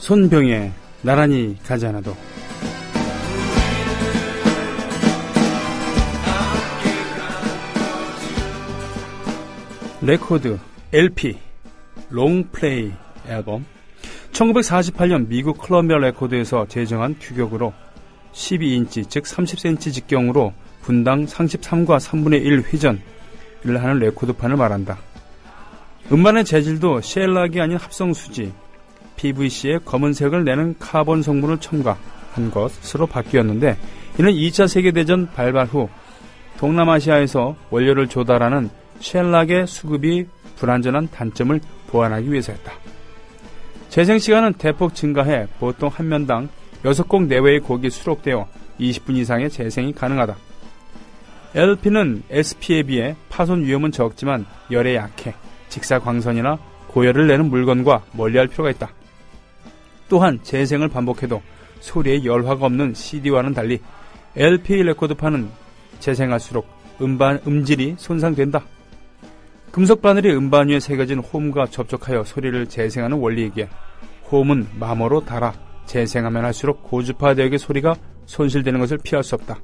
손병의 나란히 가지 않아도. 레코드, LP, 롱플레이 앨범. 1948년 미국 컬럼비아 레코드에서 제정한 규격으로 12인치 즉 30cm 직경으로 분당 33과 3분의 1 회전을 하는 레코드판을 말한다. 음반의 재질도 쉘락이 아닌 합성수지, PVC에 검은색을 내는 카본 성분을 첨가한 것으로 바뀌었는데, 이는 2차 세계대전 발발 후 동남아시아에서 원료를 조달하는 쉘락의 수급이 불안전한 단점을 보완하기 위해서였다. 재생시간은 대폭 증가해 보통 한 면당 6곡 내외의 곡이 수록되어 20분 이상의 재생이 가능하다. LP는 SP에 비해 파손 위험은 적지만 열에 약해 직사광선이나 고열을 내는 물건과 멀리할 필요가 있다. 또한 재생을 반복해도 소리에 열화가 없는 CD와는 달리 LP 레코드판은 재생할수록 음질이 손상된다. 금속 바늘이 음반 위에 새겨진 홈과 접촉하여 소리를 재생하는 원리이기에 홈은 마모로 달아 재생하면 할수록 고주파대역의 소리가 손실되는 것을 피할 수 없다.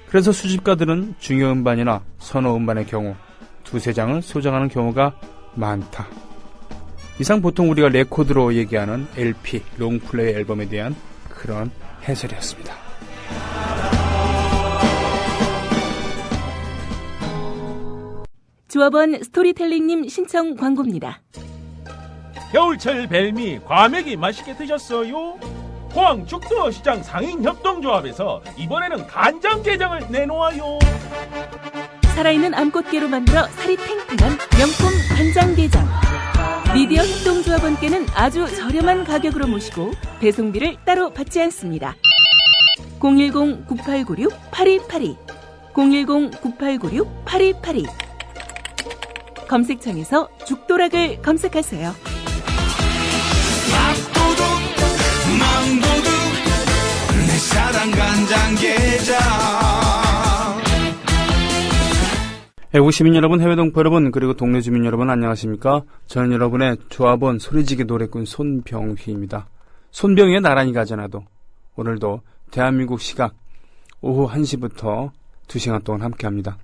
그래서 수집가들은 중요 음반이나 선호 음반의 경우 두세 장을 소장하는 경우가 많다. 이상 보통 우리가 레코드로 얘기하는 LP, 롱플레이 앨범에 대한 그런 해설이었습니다. 조합원 스토리텔링님 신청 광고입니다. 겨울철 벨미 과메기 맛있게 드셨어요? 포항 죽도시장 상인협동조합에서 이번에는 간장게장을 내놓아요. 살아있는 암꽃게로 만들어 살이 탱탱한 명품 간장게장. 미디어 협동조합원께는 아주 저렴한 가격으로 모시고 배송비를 따로 받지 않습니다. 010-9896-8282 010-9896-8282 검색창에서 죽도락을 검색하세요. 밥도둑 망도둑 내 사랑 간장게장. 애국 시민 여러분, 해외 동포 여러분, 그리고 동네 주민 여러분 안녕하십니까? 저는 여러분의 조합원 소리지기 노래꾼 손병휘입니다. 손병휘의 나란히 가지 않아도 오늘도 대한민국 시각 오후 1시부터 2시간 동안 함께합니다.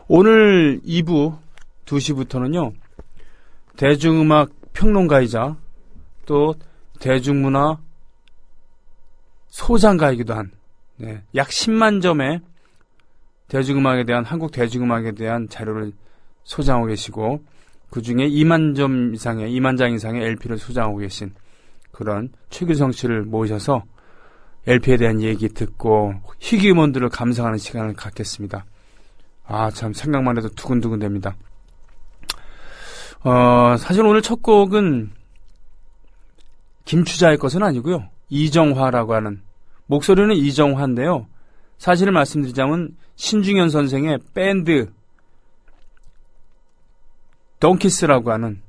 오늘 2부 2시부터는요, 대중음악 평론가이자 또 대중문화 소장가이기도 한, 약 10만 점의 대중음악에 대한, 한국 대중음악에 대한 자료를 소장하고 계시고, 그 중에 2만 장 이상의 LP를 소장하고 계신 그런 최규성 씨를 모셔서 LP에 대한 얘기 듣고 희귀음원들을 감상하는 시간을 갖겠습니다. 아, 참 생각만 해도 두근두근 됩니다. 사실 오늘 첫 곡은 김추자의 것은 아니고요. 이정화라고 하는, 목소리는 이정화인데요. 사실을 말씀드리자면 신중현 선생의 밴드 덩키스라고 하는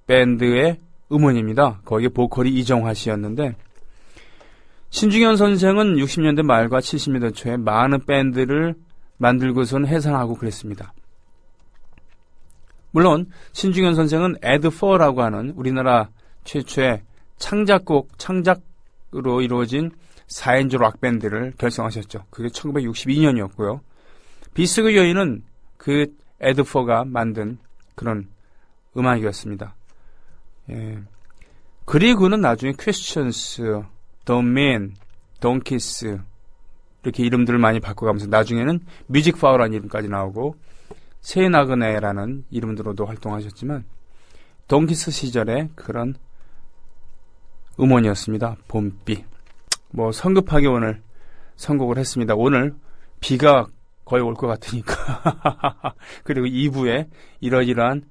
밴드의 음원입니다. 거기에 보컬이 이정화 씨였는데, 신중현 선생은 60년대 말과 70년대 초에 많은 밴드를 만들고선 해산하고 그랬습니다. 물론 신중현 선생은 에드4라고 하는 우리나라 최초의 창작으로 이루어진 4인조 락밴드를 결성하셨죠. 그게 1962년이었고요. 비스그 여인은 그 에드4가 만든 그런 음악이었습니다. 예. 그리고는 나중에 퀘스천스, The Man, Donkeys 이렇게 이름들을 많이 바꿔가면서 나중에는 뮤직 파워라는 이름까지 나오고 새나그네라는 이름으로도 활동하셨지만, 동키스 시절의 그런 음원이었습니다. 봄비. 성급하게 오늘 선곡을 했습니다. 오늘 비가 거의 올 것 같으니까. 그리고 2부에 이러이러한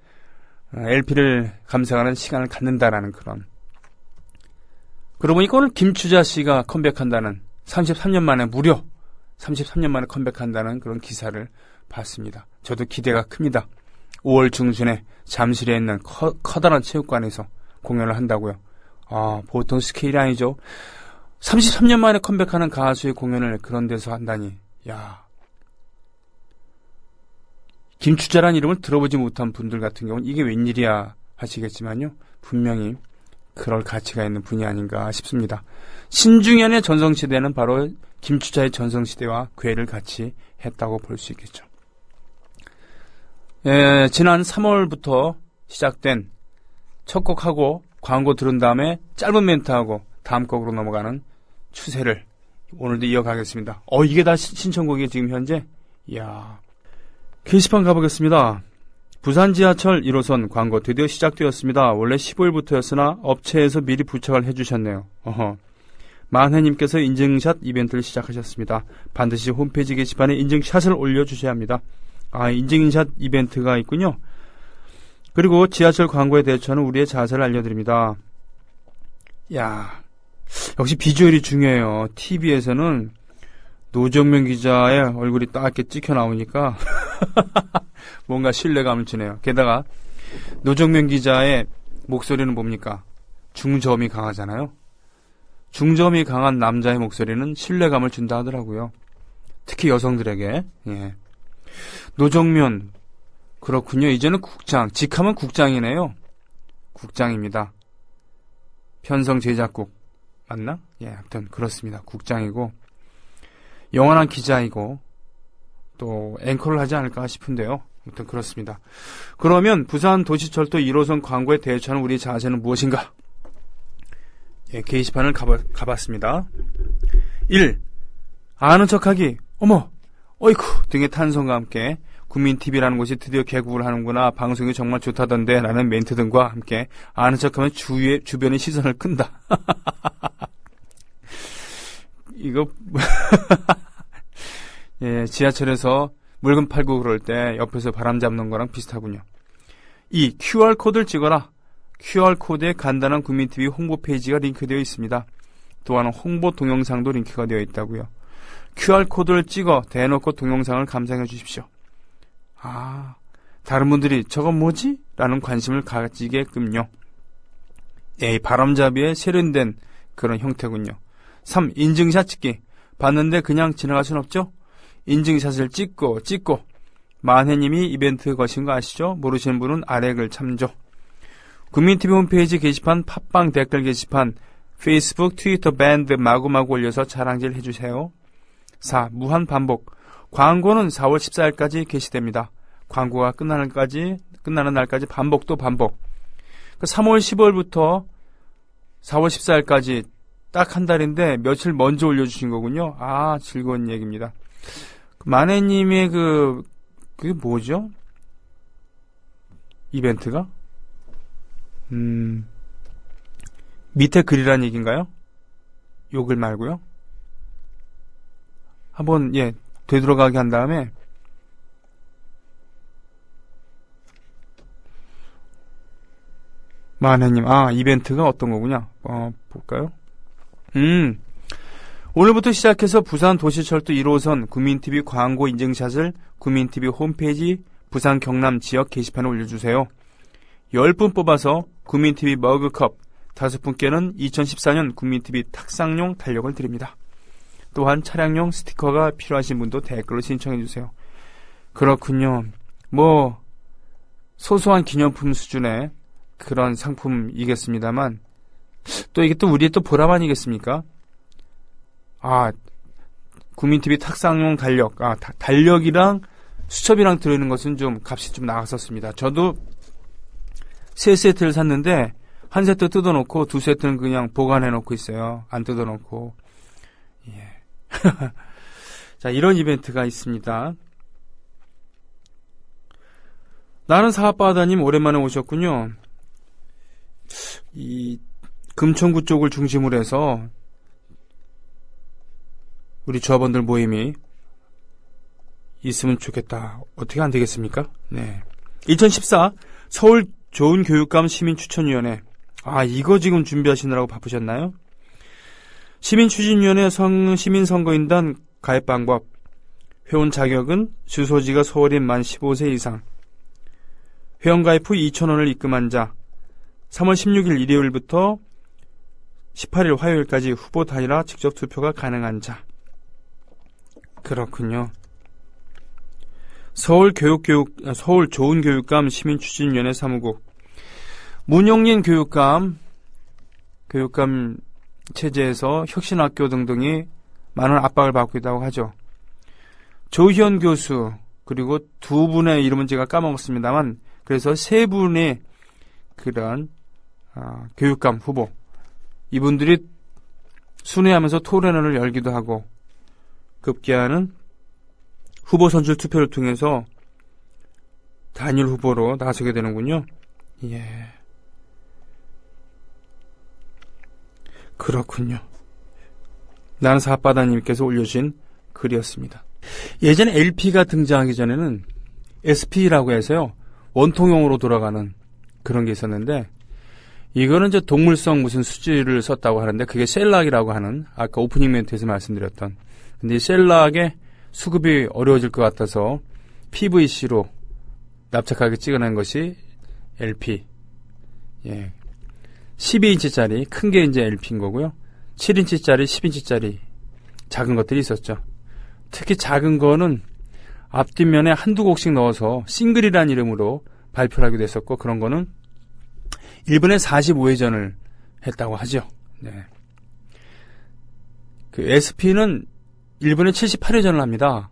LP를 감상하는 시간을 갖는다라는 그런. 그러고 보니까 오늘 김추자 씨가 컴백한다는, 33년 만에 무려 33년 만에 컴백한다는 그런 기사를 봤습니다. 저도 기대가 큽니다. 5월 중순에 잠실에 있는 커다란 체육관에서 공연을 한다고요. 아, 보통 스케일이 아니죠. 33년 만에 컴백하는 가수의 공연을 그런 데서 한다니. 야, 김추자라는 이름을 들어보지 못한 분들 같은 경우는 이게 웬일이야 하시겠지만요, 분명히 그럴 가치가 있는 분이 아닌가 싶습니다. 신중현의 전성시대는 바로 김추자의 전성시대와 궤를 같이 했다고 볼 수 있겠죠. 지난 3월부터 시작된 첫 곡하고 광고 들은 다음에 짧은 멘트하고 다음 곡으로 넘어가는 추세를 오늘도 이어가겠습니다. 이게 다 신청곡이 지금 현재? 이야. 게시판 가보겠습니다. 부산 지하철 1호선 광고 드디어 시작되었습니다. 원래 15일부터였으나 업체에서 미리 부착을 해주셨네요. 만혜님께서 인증샷 이벤트를 시작하셨습니다. 반드시 홈페이지 게시판에 인증샷을 올려주셔야 합니다. 인증샷 이벤트가 있군요. 그리고 지하철 광고에 대처하는 우리의 자세를 알려드립니다. 야, 역시 비주얼이 중요해요. TV에서는 노정면 기자의 얼굴이 딱 이렇게 찍혀 나오니까 뭔가 신뢰감을 주네요. 게다가 노정면 기자의 목소리는 뭡니까? 중저음이 강하잖아요. 중저음이 강한 남자의 목소리는 신뢰감을 준다 하더라고요. 특히 여성들에게. 예. 노정면, 그렇군요. 이제는 국장, 직함은 국장이네요. 국장입니다. 편성 제작국 맞나? 예, 아무튼 그렇습니다. 국장이고 영원한 기자이고 또 앵커를 하지 않을까 싶은데요. 아무튼 그렇습니다. 그러면 부산 도시철도 1호선 광고에 대처하는 우리 자세는 무엇인가? 예, 게시판을 가봤습니다. 1. 아는 척하기, 어머, 어이쿠 등의 탄성과 함께 국민TV라는 곳이 드디어 개국을 하는구나, 방송이 정말 좋다던데 라는 멘트 등과 함께 아는 척하면 주변의 시선을 끈다. 이거 예, 지하철에서 물건 팔고 그럴 때 옆에서 바람 잡는 거랑 비슷하군요. 2. QR코드를 찍어라. QR코드에 간단한 국민TV 홍보 페이지가 링크되어 있습니다. 또한 홍보 동영상도 링크가 되어 있다고요. QR코드를 찍어 대놓고 동영상을 감상해 주십시오. 다른 분들이 저건 뭐지? 라는 관심을 가지게끔요. 예, 바람잡이에 세련된 그런 형태군요. 3. 인증샷 찍기. 봤는데 그냥 지나갈 순 없죠? 인증샷을 찍고 만혜님이 이벤트 거신 거 아시죠? 모르시는 분은 아래 글 참조. 국민TV 홈페이지 게시판, 팟빵 댓글 게시판, 페이스북, 트위터, 밴드 마구마구 올려서 자랑질 해주세요. 4. 무한 반복. 광고는 4월 14일까지 게시됩니다. 광고가 끝나는 날까지 반복도 반복. 3월 15일부터 4월 14일까지 딱 한 달인데 며칠 먼저 올려주신 거군요. 즐거운 얘기입니다. 만혜님의 그게 뭐죠? 이벤트가? 밑에 글이란 얘기인가요? 요 글 말고요. 한번 되돌아가게 한 다음에 만혜님, 이벤트가 어떤 거구나. 볼까요? 오늘부터 시작해서 부산 도시철도 1호선 국민TV 광고 인증샷을 국민TV 홈페이지 부산 경남 지역 게시판에 올려주세요. 10분 뽑아서 국민TV 머그컵, 5분께는 2014년 국민TV 탁상용 달력을 드립니다. 또한 차량용 스티커가 필요하신 분도 댓글로 신청해주세요. 그렇군요. 소소한 기념품 수준의 그런 상품이겠습니다만, 또 이게 또 우리의 또 보람 아니겠습니까? 국민TV 탁상용 달력, 달력이랑 수첩이랑 들어있는 것은 좀 값이 좀 나갔었습니다. 저도 3세트를 샀는데, 한 세트 뜯어놓고 2세트는 그냥 보관해놓고 있어요. 안 뜯어놓고. 예. 자, 이런 이벤트가 있습니다. 나는 사업바다님 오랜만에 오셨군요. 이 금천구 쪽을 중심으로 해서 우리 조합원들 모임이 있으면 좋겠다. 어떻게 안 되겠습니까? 네. 2014 서울 좋은 교육감 시민추천위원회. 이거 지금 준비하시느라고 바쁘셨나요? 시민추진위원회 시민선거인단 가입 방법. 회원 자격은 주소지가 서울인 만 15세 이상. 회원가입 후 2,000원을 입금한 자. 3월 16일 일요일부터 18일 화요일까지 후보 단일화 직접 투표가 가능한 자. 그렇군요. 서울 좋은 교육감 시민추진위원회 사무국. 문영린 교육감 교육감 체제에서 혁신학교 등등이 많은 압박을 받고 있다고 하죠. 조희연 교수, 그리고 두 분의 이름은 제가 까먹었습니다만, 그래서 세 분의 그런 교육감 후보, 이분들이 순회하면서 토론회를 열기도 하고 급기야는 후보 선출 투표를 통해서 단일 후보로 나서게 되는군요. 예, 그렇군요. 나는 사바다님께서 올려주신 글이었습니다. 예전에 LP가 등장하기 전에는 SP라고 해서요, 원통형으로 돌아가는 그런 게 있었는데, 이거는 이제 동물성 무슨 수지를 썼다고 하는데, 그게 셀락이라고 하는, 아까 오프닝 멘트에서 말씀드렸던, 근데 이 셀락에 수급이 어려워질 것 같아서 PVC로 납작하게 찍어낸 것이 LP. 예. 12인치짜리, 큰 게 이제 LP인 거고요. 7인치짜리, 10인치짜리 작은 것들이 있었죠. 특히 작은 거는 앞뒷면에 한두 곡씩 넣어서 싱글이라는 이름으로 발표를 하기도 했었고, 그런 거는 1분에 45회전을 했다고 하죠. 네. 그 SP는 1분에 78회전을 합니다.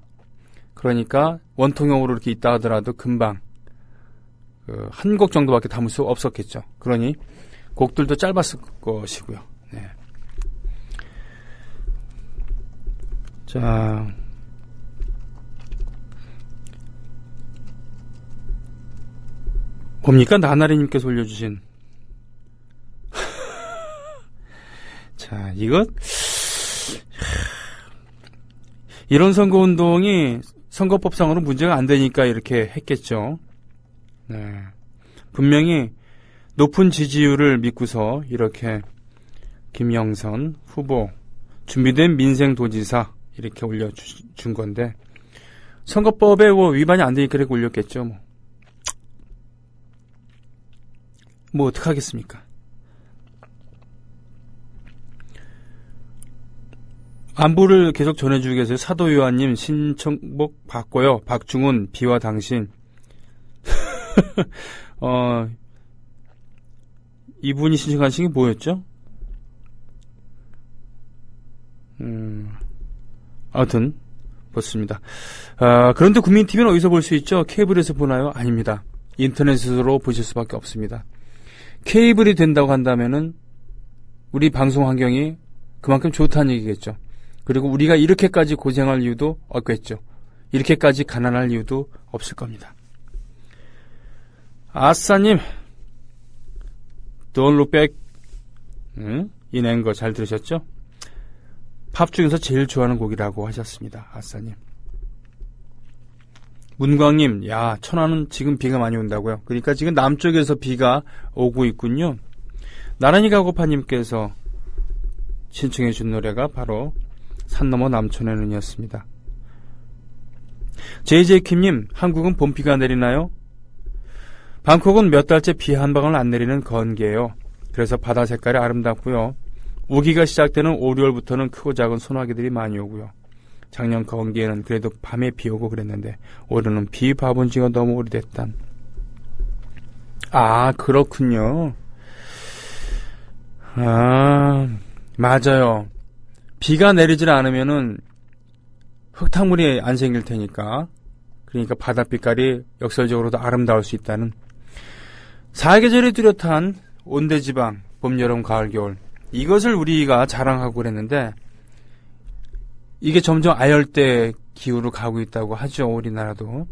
그러니까 원통형으로 이렇게 있다 하더라도 금방 한 곡 정도밖에 담을 수 없었겠죠. 그러니 곡들도 짧았을 것이고요. 네. 자, 뭡니까? 나나리님께서 올려주신 자, 이거 이런 선거운동이 선거법상으로 문제가 안 되니까 이렇게 했겠죠. 네. 분명히 높은 지지율을 믿고서 이렇게 김영선 후보 준비된 민생도지사 이렇게 올려준 건데, 선거법에 위반이 안 되니까 이렇게 올렸겠죠. 뭐 어떡하겠습니까? 안부를 계속 전해주고 계세요. 사도요한님 신청곡 받고요. 박중훈 비와 당신. 이분이 신청하신 게 뭐였죠? 아무튼 그렇습니다. 그런데 국민TV는 어디서 볼 수 있죠? 케이블에서 보나요? 아닙니다. 인터넷으로 보실 수밖에 없습니다. 케이블이 된다고 한다면은 우리 방송 환경이 그만큼 좋다는 얘기겠죠. 그리고 우리가 이렇게까지 고생할 이유도 없겠죠. 이렇게까지 가난할 이유도 없을 겁니다. 아싸님, Don't Look Back in Anger 잘 들으셨죠? 팝 중에서 제일 좋아하는 곡이라고 하셨습니다. 아싸님. 문광님, 야, 천안은 지금 비가 많이 온다고요? 그러니까 지금 남쪽에서 비가 오고 있군요. 나란히 가고파님께서 신청해 준 노래가 바로 산 너머 남촌에는 이었습니다. JJ킴님, 한국은 봄비가 내리나요? 방콕은 몇 달째 비 한 방울 안 내리는 건기예요. 그래서 바다 색깔이 아름답고요. 우기가 시작되는 5, 6월부터는 크고 작은 소나기들이 많이 오고요. 작년 건기에는 그래도 밤에 비 오고 그랬는데 올해는 비 봐본 지가 너무 오래됐단. 아, 그렇군요. 아, 맞아요. 비가 내리질 않으면은 흙탕물이 안 생길 테니까. 그러니까 바닷빛깔이 역설적으로도 아름다울 수 있다는. 사계절이 뚜렷한 온대지방, 봄, 여름, 가을, 겨울. 이것을 우리가 자랑하고 그랬는데 이게 점점 아열대 기후로 가고 있다고 하죠. 우리나라도.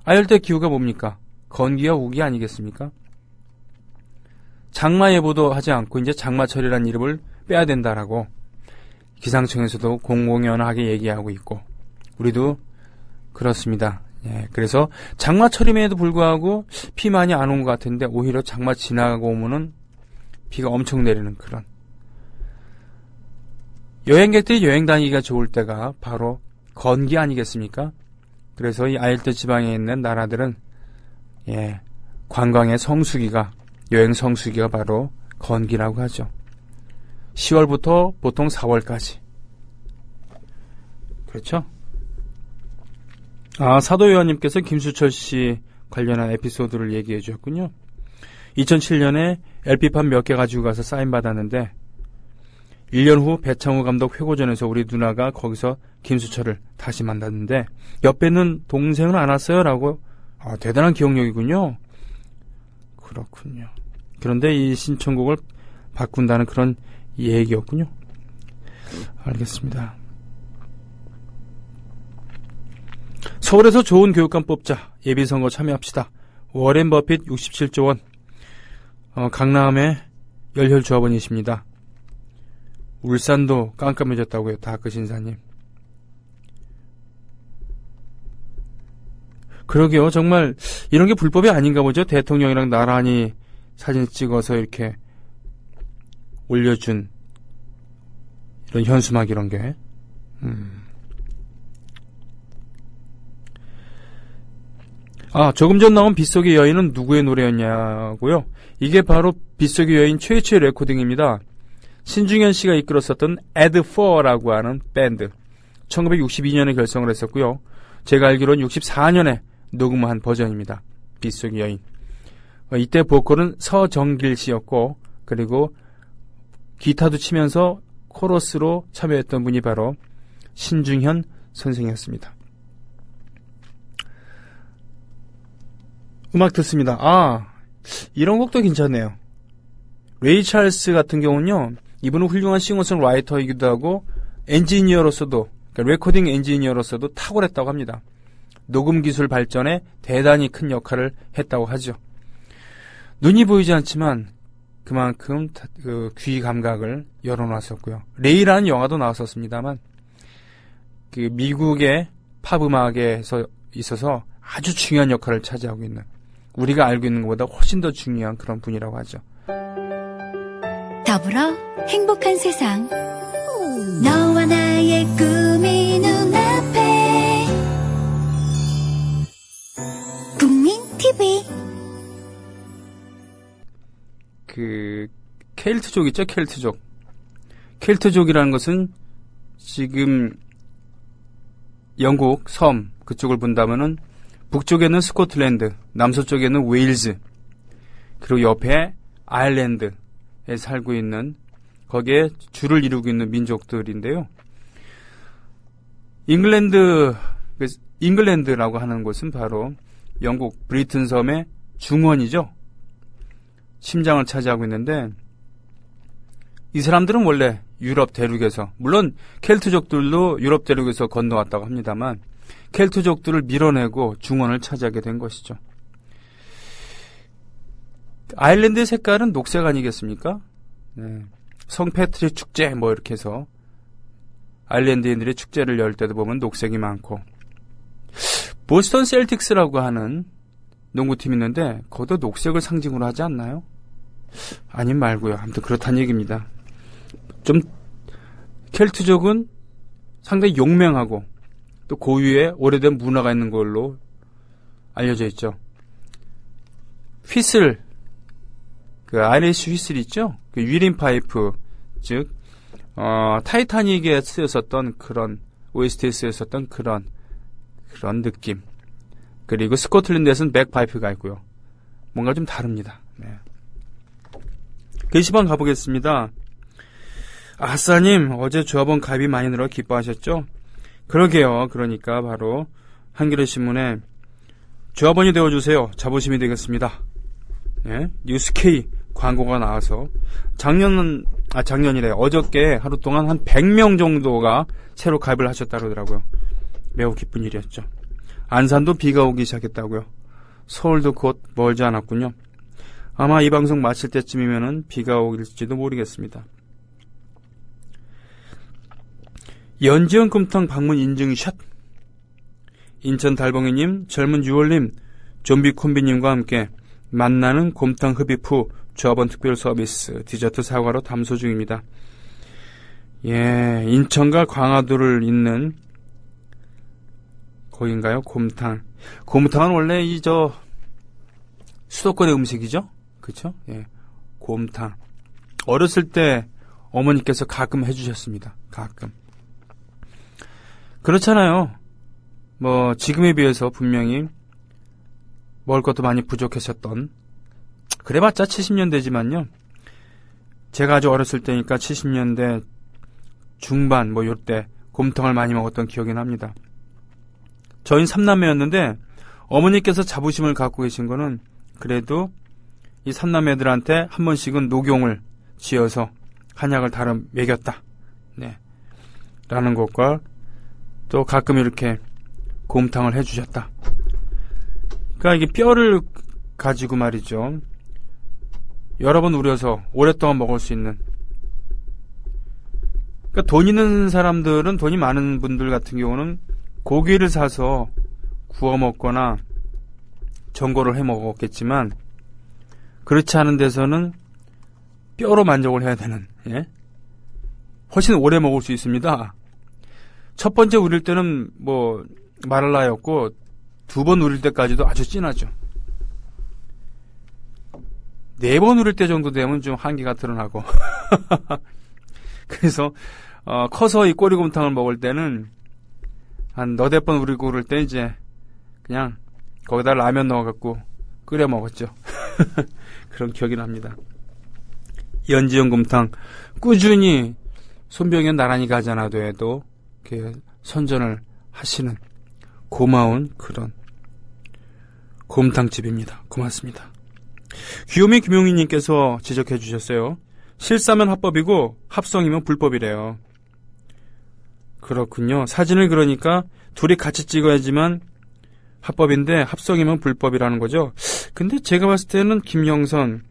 아열대 기후가 뭡니까? 건기와 우기 아니겠습니까? 장마예보도 하지 않고 이제 장마철이라는 이름을 빼야 된다라고 기상청에서도 공공연하게 얘기하고 있고, 우리도 그렇습니다. 예, 그래서 장마철임에도 불구하고 비 많이 안 온 것 같은데 오히려 장마 지나가고 오면은 비가 엄청 내리는 그런. 여행객들이 여행 다니기가 좋을 때가 바로 건기 아니겠습니까? 그래서 이 아열대 지방에 있는 나라들은 예, 관광의 성수기가, 여행 성수기가 바로 건기라고 하죠. 10월부터 보통 4월까지. 그렇죠? 아, 사도요한님께서 김수철 씨 관련한 에피소드를 얘기해 주셨군요. 2007년에 LP판 몇 개 가지고 가서 사인받았는데 1년 후 배창호 감독 회고전에서 우리 누나가 거기서 김수철을 다시 만났는데 옆에는 동생은 안 왔어요 라고. 대단한 기억력이군요. 그렇군요. 그런데 이 신청곡을 바꾼다는 그런 얘기였군요. 알겠습니다. 서울에서 좋은 교육감 뽑자. 예비선거 참여합시다. 워렌 버핏 67조 원. 강남의 열혈 조합원이십니다. 울산도 깜깜해졌다고요. 다크 신사님. 그러게요. 정말 이런 게 불법이 아닌가 보죠. 대통령이랑 나란히 사진 찍어서 이렇게 올려준 이런 현수막 이런 게. 조금 전 나온 빗속의 여인은 누구의 노래였냐고요? 이게 바로 빗속의 여인 최초의 레코딩입니다. 신중현 씨가 이끌었었던 에드4라고 하는 밴드. 1962년에 결성을 했었고요. 제가 알기로는 64년에 녹음한 버전입니다. 빗속의 여인. 이때 보컬은 서정길 씨였고, 그리고 기타도 치면서 코러스로 참여했던 분이 바로 신중현 선생이었습니다. 음악 듣습니다. 이런 곡도 괜찮네요. 레이 찰스 같은 경우는요, 이분은 훌륭한 싱어송라이터이기도 하고 엔지니어로서도, 그러니까 레코딩 엔지니어로서도 탁월했다고 합니다. 녹음 기술 발전에 대단히 큰 역할을 했다고 하죠. 눈이 보이지 않지만 그만큼 귀 감각을 열어놨었고요. 레이라는 영화도 나왔었습니다만 그 미국의 팝 음악에 있어서 아주 중요한 역할을 차지하고 있는, 우리가 알고 있는 것보다 훨씬 더 중요한 그런 분이라고 하죠. 더불어 행복한 세상, 너와 나의 꿈이 눈앞에. 국민 TV. 켈트족 있죠? 켈트족. 켈트족이라는 것은 지금 영국 섬 그쪽을 본다면은 북쪽에는 스코틀랜드, 남서쪽에는 웨일즈, 그리고 옆에 아일랜드에 살고 있는, 거기에 주를 이루고 있는 민족들인데요. 잉글랜드라고 하는 곳은 바로 영국 브리튼 섬의 중원이죠. 심장을 차지하고 있는데, 이 사람들은 원래 유럽 대륙에서, 물론 켈트족들도 유럽 대륙에서 건너왔다고 합니다만 켈트족들을 밀어내고 중원을 차지하게 된 것이죠. 아일랜드의 색깔은 녹색 아니겠습니까? 네. 성패트릭 축제 이렇게 해서 아일랜드인들이 축제를 열 때도 보면 녹색이 많고, 보스턴 셀틱스라고 하는 농구팀이 있는데 거기도 녹색을 상징으로 하지 않나요? 아님 말고요. 아무튼 그렇다는 얘기입니다. 좀 켈트족은 상당히 용맹하고 또 고유의 오래된 문화가 있는 걸로 알려져 있죠. 휘슬, 아이리쉬 휘슬 있죠? 위린 파이프, 즉 타이타닉에 쓰였었던 그런, OST에 쓰였었던 그런 느낌. 그리고 스코틀랜드에서는 백파이프가 있고요. 뭔가 좀 다릅니다. 네. 게시판 가보겠습니다. 아싸님, 어제 조합원 가입이 많이 늘어 기뻐하셨죠? 그러게요. 그러니까 바로 한겨레신문에 조합원이 되어주세요. 자부심이 되겠습니다. 네? 뉴스K 광고가 나와서 작년이래. 어저께 하루 동안 한 100명 정도가 새로 가입을 하셨다고 하더라고요. 매우 기쁜 일이었죠. 안산도 비가 오기 시작했다고요. 서울도 곧 멀지 않았군요. 아마 이 방송 마칠 때쯤이면은 비가 오길지도 모르겠습니다. 연지연 곰탕 방문 인증샷. 인천 달봉이님, 젊은 6월님, 좀비 콤비님과 함께 만나는 곰탕 흡입 후 조합원 특별 서비스 디저트 사과로 담소 중입니다. 예, 인천과 광화도를 잇는 거긴가요? 곰탕. 곰탕은 원래 수도권의 음식이죠? 그쵸? 예. 곰탕. 어렸을 때 어머니께서 가끔 해주셨습니다. 가끔. 그렇잖아요. 지금에 비해서 분명히 먹을 것도 많이 부족했었던 그래봤자 70년대지만요. 제가 아주 어렸을 때니까 70년대 중반 뭐 요때 곰탕을 많이 먹었던 기억이 납니다. 저희는 3남매였는데 어머니께서 자부심을 갖고 계신 거는 그래도 이 3남매들한테 한 번씩은 녹용을 지어서 한약을 달아 먹였다. 네. 라는 것과 또 가끔 이렇게 곰탕을 해주셨다. 그러니까 이게 뼈를 가지고 말이죠. 여러 번 우려서 오랫동안 먹을 수 있는. 그러니까 돈 있는 사람들은, 돈이 많은 분들 같은 경우는 고기를 사서 구워 먹거나 전골을 해 먹었겠지만, 그렇지 않은 데서는 뼈로 만족을 해야 되는, 예? 훨씬 오래 먹을 수 있습니다. 첫 번째 우릴 때는 뭐 마랄라였고, 두 번 우릴 때까지도 아주 진하죠. 4번 우릴 때 정도 되면 좀 한계가 드러나고. 그래서 커서 이 꼬리곰탕을 먹을 때는 한 너댓 번 우리고 그럴 때 이제 그냥 거기다 라면 넣어갖고 끓여 먹었죠. 그런 기억이 납니다. 연지연 곰탕 꾸준히 손병현 나란히 가지 않아도 해도 이렇게 선전을 하시는 고마운 그런 곰탕집입니다. 고맙습니다. 귀요미 김용희님께서 지적해 주셨어요. 실사면 합법이고 합성이면 불법이래요. 그렇군요. 사진을 그러니까 둘이 같이 찍어야지만 합법인데 합성이면 불법이라는 거죠. 근데 제가 봤을 때는 김영선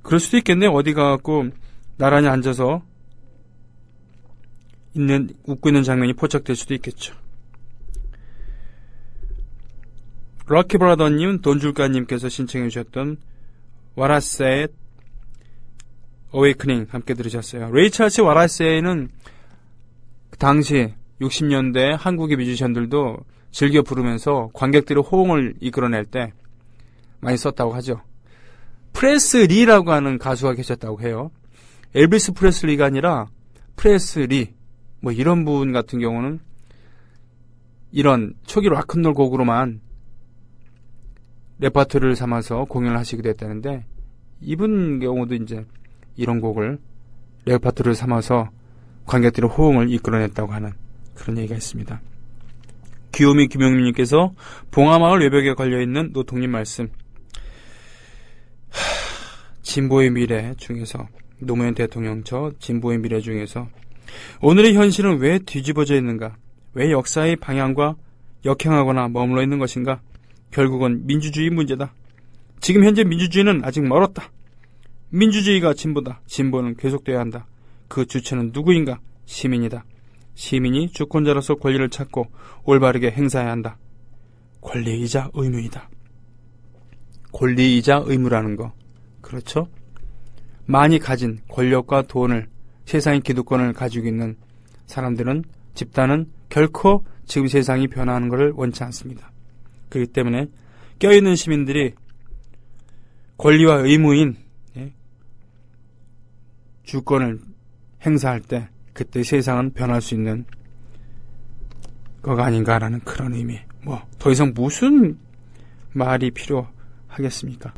그럴 수도 있겠네요. 어디 가갖고 나란히 앉아서 웃고 있는 장면이 포착될 수도 있겠죠. 럭키브라더님, 돈줄까님께서 신청해 주셨던 와라세의 어웨이크닝 함께 들으셨어요. 레이 찰스 와라세는 당시 60년대 한국의 뮤지션들도 즐겨 부르면서 관객들의 호응을 이끌어낼 때 많이 썼다고 하죠. 프레스리라고 하는 가수가 계셨다고 해요. 엘비스 프레슬리가 아니라 프레스리 뭐 이런 분 같은 경우는 이런 초기 락큰롤 곡으로만 레퍼토리를 삼아서 공연을 하시게 됐다는데, 이분 경우도 이제 이런 곡을 레퍼토리를 삼아서 관객들의 호응을 이끌어냈다고 하는 그런 얘기가 있습니다. 귀요미 김용민님께서 봉화마을 외벽에 걸려있는 노통님 말씀. 진보의 미래 중에서, 노무현 대통령 저 진보의 미래 중에서 오늘의 현실은 왜 뒤집어져 있는가? 왜 역사의 방향과 역행하거나 머물러 있는 것인가? 결국은 민주주의 문제다. 지금 현재 민주주의는 아직 멀었다. 민주주의가 진보다. 진보는 계속돼야 한다. 그 주체는 누구인가? 시민이다. 시민이 주권자로서 권리를 찾고 올바르게 행사해야 한다. 권리이자 의무이다. 권리이자 의무라는 거. 그렇죠? 많이 가진 권력과 돈을, 세상의 기득권을 가지고 있는 사람들은, 집단은 결코 지금 세상이 변화하는 것을 원치 않습니다. 그렇기 때문에 껴있는 시민들이 권리와 의무인 주권을 행사할 때 그때 세상은 변할 수 있는 거가 아닌가라는 그런 의미. 뭐 더 이상 무슨 말이 필요하겠습니까?